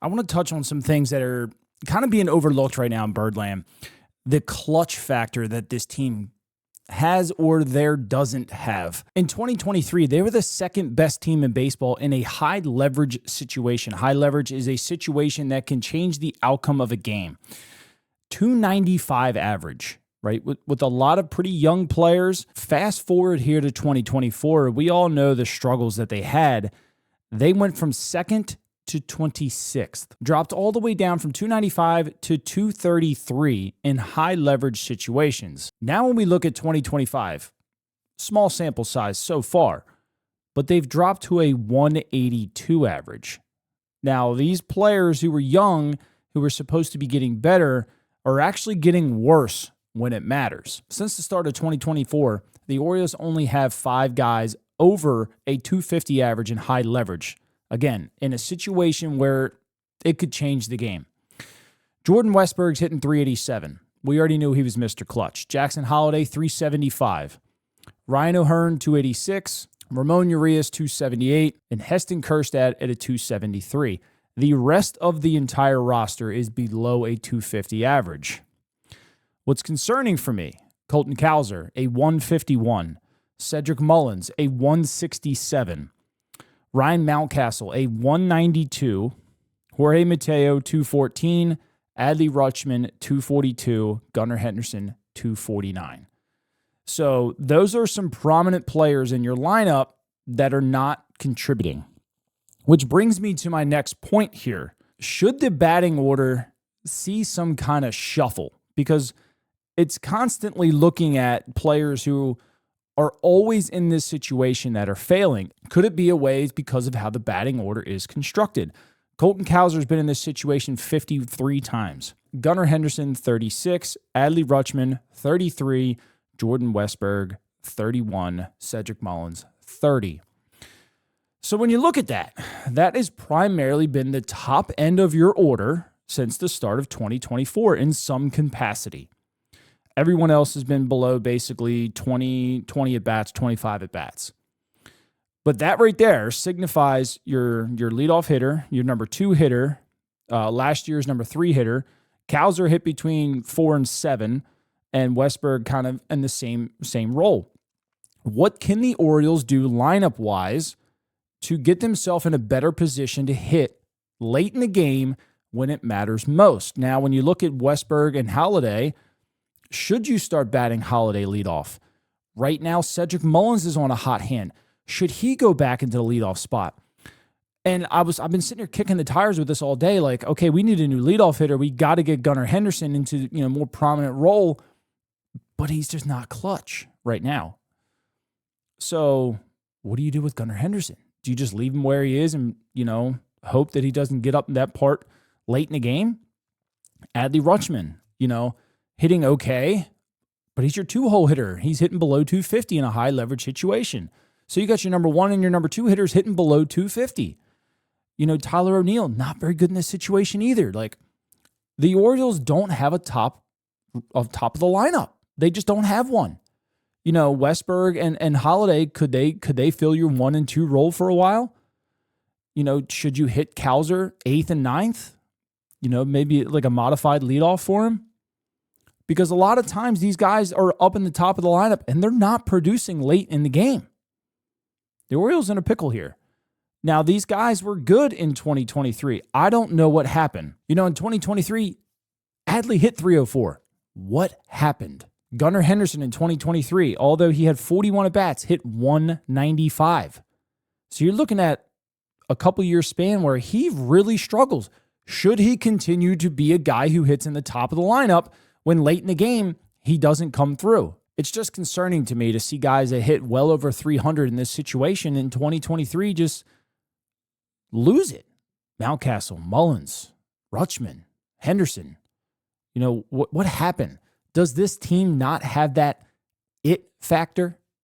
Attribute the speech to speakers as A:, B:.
A: I want to touch on some things that are kind of being overlooked right now in Birdland. The clutch factor that this team has or doesn't have. In 2023, they were the second best team in baseball in a high leverage situation. High leverage is a situation that can change the outcome of a game. 295 average, right? With a lot of pretty young players. Fast forward here to 2024, we all know the struggles that they had. They went from second to 26th, dropped all the way down from 295 to 233 in high leverage situations. Now when we look at 2025, small sample size so far, but they've dropped to a 182 average. Now these players who were young, who were supposed to be getting better, are actually getting worse when it matters. Since the start of 2024, the Orioles only have 5 guys over a 250 average in high leverage. Again, in a situation where it could change the game. Jordan Westburg's hitting 387. We already knew he was Mr. Clutch. Jackson Holliday, 375. Ryan O'Hearn, 286. Ramon Urias, 278. And Heston Kjerstad at a 273. The rest of the entire roster is below a 250 average. What's concerning for me, Colton Cowser, a 151. Cedric Mullins, a 167. Ryan Mountcastle, a 192. Jorge Mateo, 214. Adley Rutschman, 242. Gunnar Henderson, 249. So those are some prominent players in your lineup that are not contributing. Which brings me to my next point here. Should the batting order see some kind of shuffle? Because it's constantly looking at players who are always in this situation that are failing. Could it be a way because of how the batting order is constructed? Colton Cowser's been in this situation 53 times. Gunnar Henderson, 36. Adley Rutschman, 33. Jordan Westburg, 31. Cedric Mullins, 30. So when you look at that, that has primarily been the top end of your order since the start of 2024 in some capacity. Everyone else has been below basically 20 at-bats, 25 at-bats. But that right there signifies your leadoff hitter, your number 2 hitter, last year's number 3 hitter. Cowser hit between 4 and 7, and Westburg kind of in the same role. What can the Orioles do lineup-wise to get themselves in a better position to hit late in the game when it matters most? Now, when you look at Westburg and Holliday, should you start batting Holliday leadoff? Right now, Cedric Mullins is on a hot hand. Should he go back into the leadoff spot? And I've been sitting here kicking the tires with this all day. Like, okay, we need a new leadoff hitter. We got to get Gunnar Henderson into more prominent role, but he's just not clutch right now. So, what do you do with Gunnar Henderson? Do you just leave him where he is and hope that he doesn't get up in that part late in the game? Adley Rutschman, hitting okay, but he's your 2-hole hitter. He's hitting below 250 in a high leverage situation. So you got your number 1 and your number 2 hitters hitting below 250. Tyler O'Neill, not very good in this situation either. Like, the Orioles don't have a top of the lineup. They just don't have one. Westburg and Holliday, could they fill your 1 and 2 role for a while? Should you hit Cowser 8th and 9th? Maybe like a modified leadoff for him? Because a lot of times these guys are up in the top of the lineup and they're not producing late in the game. The Orioles in a pickle here. Now, these guys were good in 2023. I don't know what happened. In 2023, Adley hit 304. What happened? Gunnar Henderson in 2023, although he had 41 at-bats, hit 195. So you're looking at a couple year span where he really struggles. Should he continue to be a guy who hits in the top of the lineup when late in the game he doesn't come through? It's just concerning to me to see guys that hit well over 300 in this situation in 2023 just lose it. Mountcastle, Mullins, Rutschman, Henderson. What happened? Does this team not have that it factor?